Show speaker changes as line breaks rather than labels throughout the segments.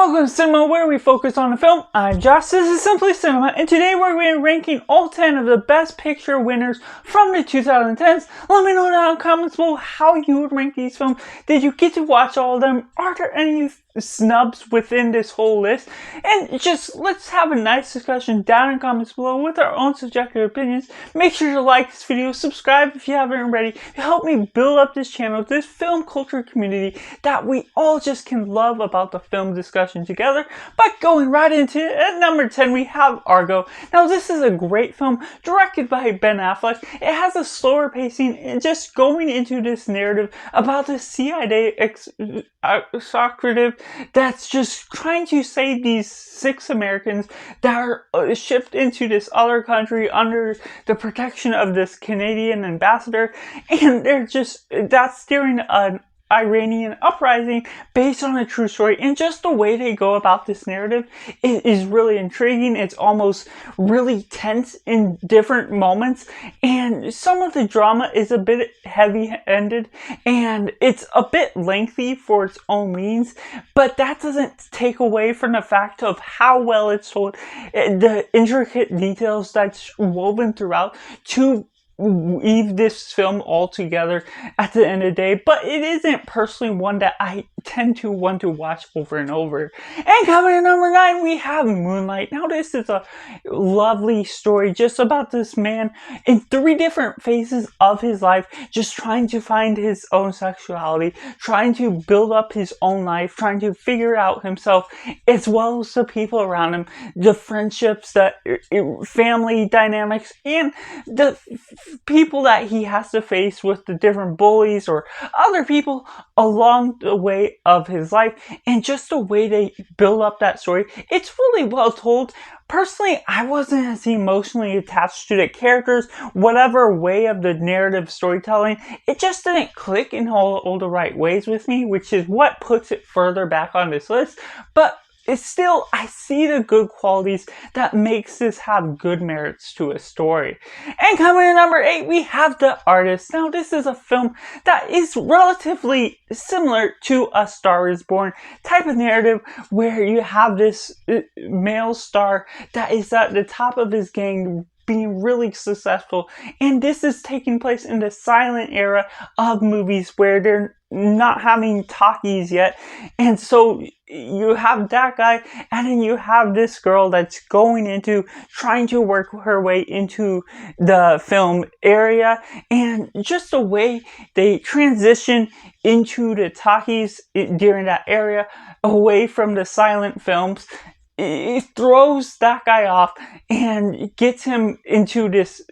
Welcome to Cinema, where we focus on a film. I'm Josh, this is Simply Cinema, and today we're going to be ranking all 10 of the Best Picture winners from the 2010s. Let me know down in the comments below how you would rank these films. Did you get to watch all of them? Are there any snubs within this whole list? And just let's have a nice discussion down in the comments below with our own subjective opinions. Make sure to like this video, subscribe if you haven't already, to help me build up this channel, this film culture community that we all just can love about the film discussion together. But going right into it, at number 10 we have Argo. Now this is a great film directed by Ben Affleck. It has a slower pacing and just going into this narrative about the CIA operative that's just trying to save these 6 Americans that are shipped into this other country under the protection of this Canadian ambassador, and that's during an Iranian uprising based on a true story. And just the way they go about this narrative is really intriguing. It's almost really tense in different moments, and some of the drama is a bit heavy-handed and it's a bit lengthy for its own means, but that doesn't take away from the fact of how well it's told, the intricate details that's woven throughout to weave this film all together at the end of the day. But it isn't personally one that I tend to want to watch over and over. And coming in number 9 we have Moonlight. Now this is a lovely story just about this man in 3 different phases of his life, just trying to find his own sexuality, trying to build up his own life, trying to figure out himself as well as the people around him, the friendships, the family dynamics, and the people that he has to face with the different bullies or other people along the way of his life. And just the way they build up that story, it's really well told. Personally, I wasn't as emotionally attached to the characters, whatever way of the narrative storytelling. It just didn't click in all the right ways with me, which is what puts it further back on this list. But it's still, I see the good qualities that makes this have good merits to a story. And coming in number 8, we have The Artist. Now this is a film that is relatively similar to A Star is Born type of narrative, where you have this male star that is at the top of his game, being really successful, and this is taking place in the silent era of movies where they're not having talkies yet. And so you have that guy, and then you have this girl that's going into trying to work her way into the film area, and just the way they transition into the talkies during that area away from the silent films, it throws that guy off and gets him into this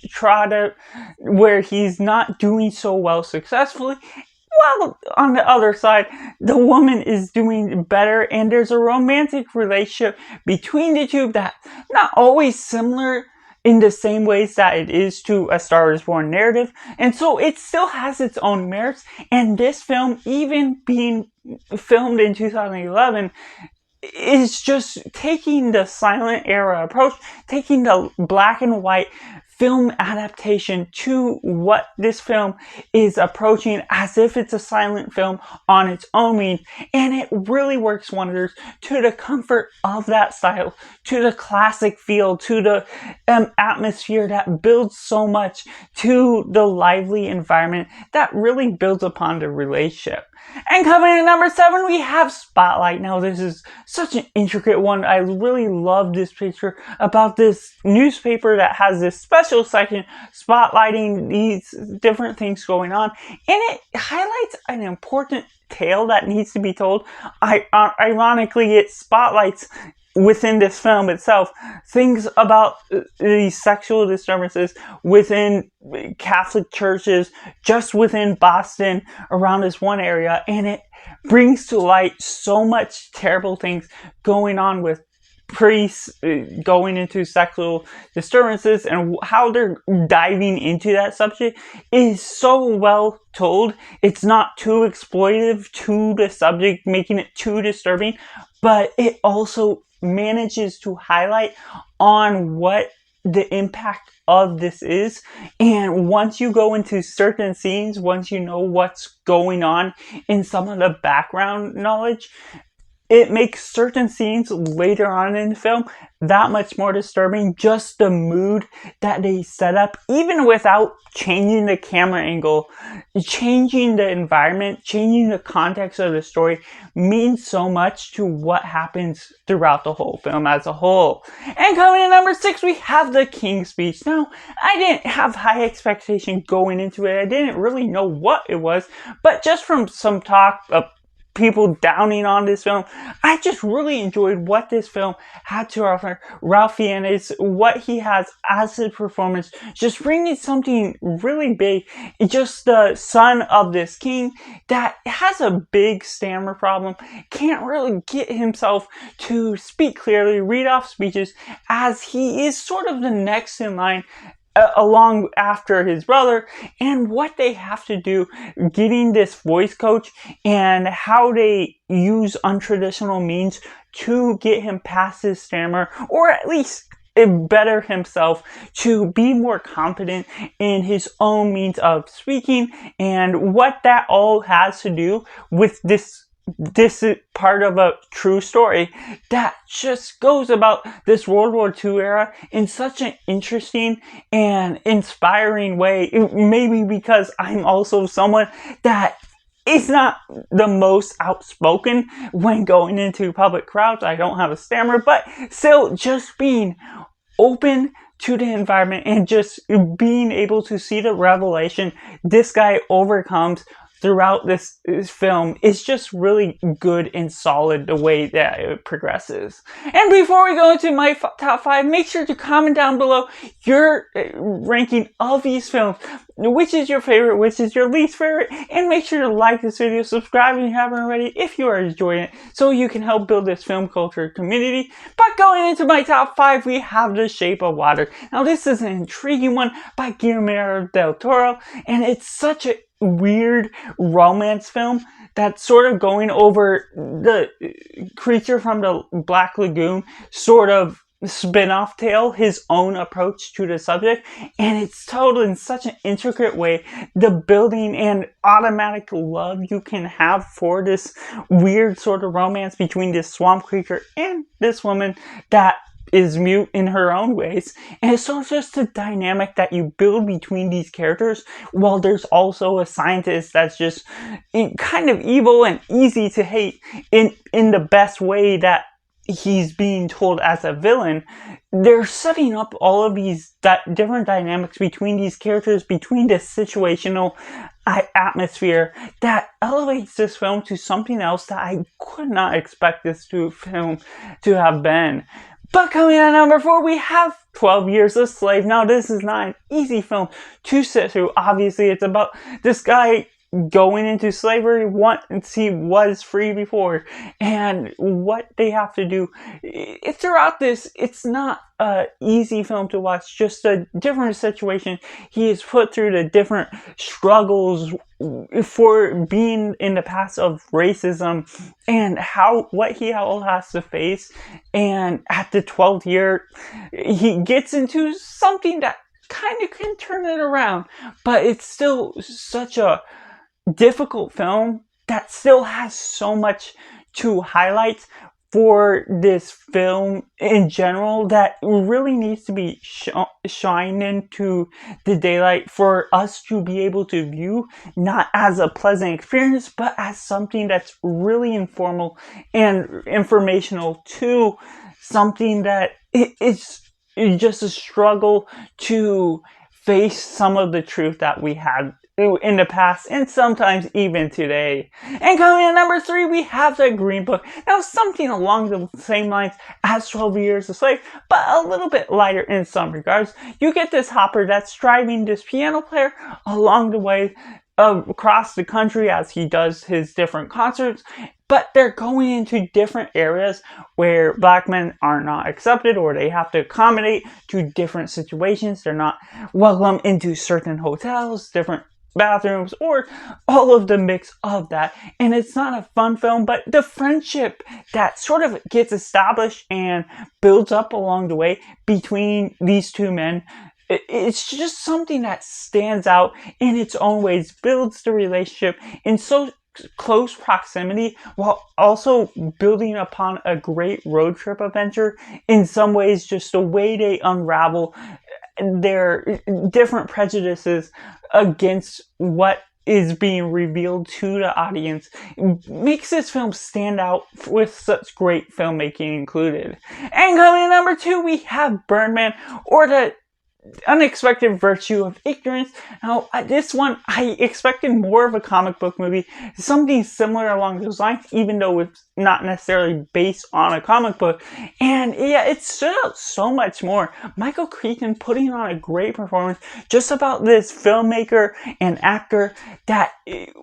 trotta where he's not doing so well successfully. While on the other side, the woman is doing better, and there's a romantic relationship between the two that not always similar in the same ways that it is to A Star is Born narrative. And so it still has its own merits, and this film, even being filmed in 2011, is just taking the silent era approach, taking the black and white film adaptation to what this film is approaching as if it's a silent film on its own means, and it really works wonders to the comfort of that style, to the classic feel, to the atmosphere that builds so much, to the lively environment that really builds upon the relationship. And coming in number 7 we have Spotlight. Now this is such an intricate one. I really love this picture about this newspaper that has this special section spotlighting these different things going on, and it highlights an important tale that needs to be told. Ironically, it spotlights within this film itself things about these sexual disturbances within Catholic churches just within Boston, around this one area, and it brings to light so much terrible things going on with priests going into sexual disturbances, and how they're diving into that subject is so well told. It's not too exploitive to the subject, making it too disturbing, but it also manages to highlight on what the impact of this is. And once you go into certain scenes, once you know what's going on in some of the background knowledge, it makes certain scenes later on in the film that much more disturbing. Just the mood that they set up, even without changing the camera angle, changing the environment, changing the context of the story, means so much to what happens throughout the whole film as a whole. And coming in number 6, we have The King's Speech. Now, I didn't have high expectations going into it. I didn't really know what it was, but just from some talk of people downing on this film, I just really enjoyed what this film had to offer. Ralph Fiennes, what he has as his performance, just bringing something really big. Just the son of this king that has a big stammer problem, can't really get himself to speak clearly, read off speeches, as he is sort of the next in line along after his brother, and what they have to do getting this voice coach and how they use untraditional means to get him past his stammer, or at least better himself to be more confident in his own means of speaking, and what that all has to do with this is part of a true story that just goes about this World War II era in such an interesting and inspiring way. Maybe because I'm also someone that is not the most outspoken when going into public crowds. I don't have a stammer, but still just being open to the environment and just being able to see the revelation this guy overcomes throughout this film is just really good and solid the way that it progresses. And before we go into my top 5, make sure to comment down below your ranking of these films. Which is your favorite, which is your least favorite, and make sure to like this video, subscribe if you haven't already if you are enjoying it, so you can help build this film culture community. But going into my top 5, we have The Shape of Water. Now this is an intriguing one by Guillermo del Toro, and it's such a weird romance film that's sort of going over the creature from the Black Lagoon sort of spin-off tale, his own approach to the subject, and it's told in such an intricate way. The building and automatic love you can have for this weird sort of romance between this swamp creature and this woman that is mute in her own ways. And it's so just the dynamic that you build between these characters, while there's also a scientist that's just kind of evil and easy to hate in the best way that he's being told as a villain. They're setting up all of these different dynamics between these characters, between this situational atmosphere that elevates this film to something else that I could not expect this film to have been. But coming in at number 4, we have 12 Years a Slave. Now, this is not an easy film to sit through. Obviously, it's about this guy going into slavery once he was free before, and what they have to do. Throughout this, it's not an easy film to watch, just a different situation. He is put through the different struggles for being in the past of racism, and what he all has to face. And at the 12th year, he gets into something that kind of can turn it around, but it's still such a difficult film that still has so much to highlight for this film in general that really needs to be shined into the daylight for us to be able to view, not as a pleasant experience, but as something that's really informal and informational, to something that is just a struggle to face some of the truth that we had in the past, and sometimes even today. And coming in at number 3, we have The Green Book. Now, something along the same lines as 12 Years a Slave, but a little bit lighter in some regards. You get this Hopper that's driving this piano player along the way across the country as he does his different concerts, but they're going into different areas where black men are not accepted, or they have to accommodate to different situations. They're not welcome into certain hotels, different bathrooms, or all of the mix of that. And it's not a fun film, but the friendship that sort of gets established and builds up along the way between these two men, it's just something that stands out in its own ways, builds the relationship in close proximity while also building upon a great road trip adventure. In some ways, just the way they unravel their different prejudices against what is being revealed to the audience makes this film stand out with such great filmmaking included. And coming in number 2, we have Burnman, or the Unexpected Virtue of Ignorance. Now, this one, I expected more of a comic book movie, something similar along those lines, even though it's not necessarily based on a comic book. And yeah, it stood out so much more. Michael Keaton putting on a great performance just about this filmmaker and actor that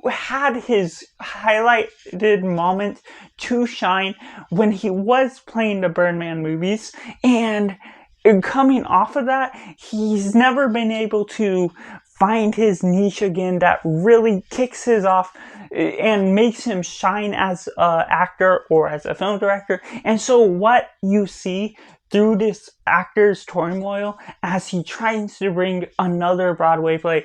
had his highlighted moment to shine when he was playing the Birdman movies. And coming off of that, he's never been able to find his niche again that really kicks his off and makes him shine as an actor or as a film director. And so what you see through this actor's turmoil as he tries to bring another Broadway play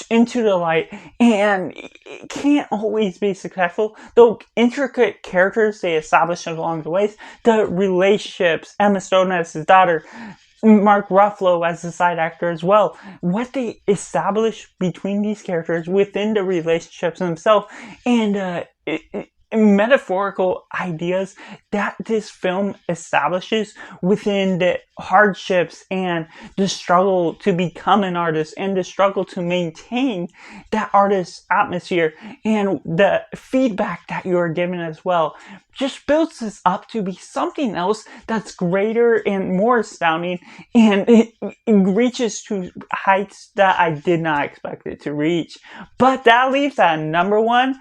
into the light, and it can't always be successful, though intricate characters they establish along the way, the relationships, Emma Stone as his daughter, Mark Ruffalo as the side actor as well, what they establish between these characters within the relationships themselves, and metaphorical ideas that this film establishes within the hardships and the struggle to become an artist and the struggle to maintain that artist's atmosphere and the feedback that you are given as well, just builds this up to be something else that's greater and more astounding, and it reaches to heights that I did not expect it to reach. But that leaves at number 1,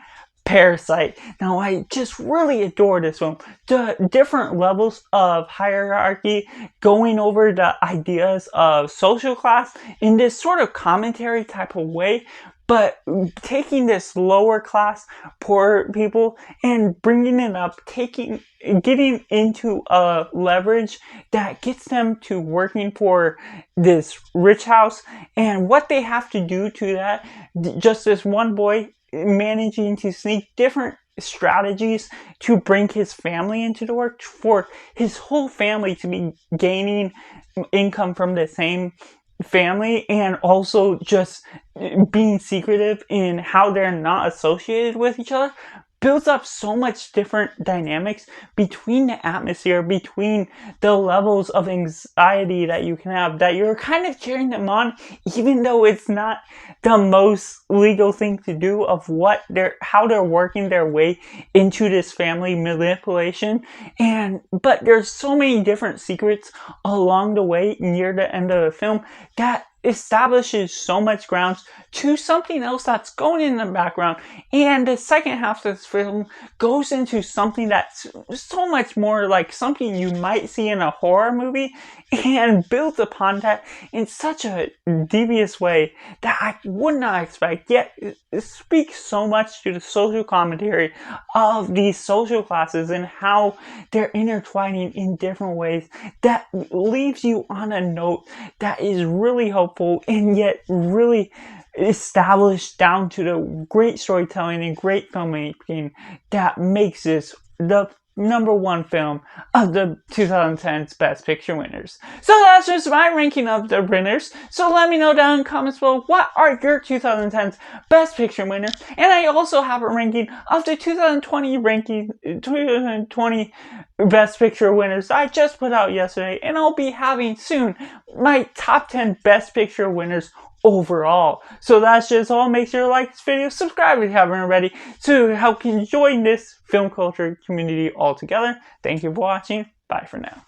Parasite. Now, I just really adore this film. The different levels of hierarchy, going over the ideas of social class in this sort of commentary type of way, but taking this lower class poor people and bringing it up, getting into a leverage that gets them to working for this rich house, and what they have to do to that. Just this one boy managing to sneak different strategies to bring his family into the work, for his whole family to be gaining income from the same family, and also just being secretive in how they're not associated with each other, builds up so much different dynamics between the atmosphere, between the levels of anxiety that you can have, that you're kind of cheering them on, even though it's not the most legal thing to do, of how they're working their way into this family manipulation. But there's so many different secrets along the way near the end of the film that establishes so much grounds to something else that's going in the background. And the second half of this film goes into something that's so much more like something you might see in a horror movie, and builds upon that in such a devious way that I would not expect, yet it speaks so much to the social commentary of these social classes and how they're intertwining in different ways, that leaves you on a note that is really hopeful and yet really established down to the great storytelling and great filmmaking that makes this the number 1 film of the 2010's Best Picture winners. So that's just my ranking of the winners. So let me know down in the comments below, what are your 2010's Best Picture winners? And I also have a ranking of the 2020 Best Picture winners I just put out yesterday, and I'll be having soon my top 10 Best Picture winners overall. So that's just all. Make sure to like this video, subscribe if you haven't already, to help you join this film culture community all together. Thank you for watching. Bye for now.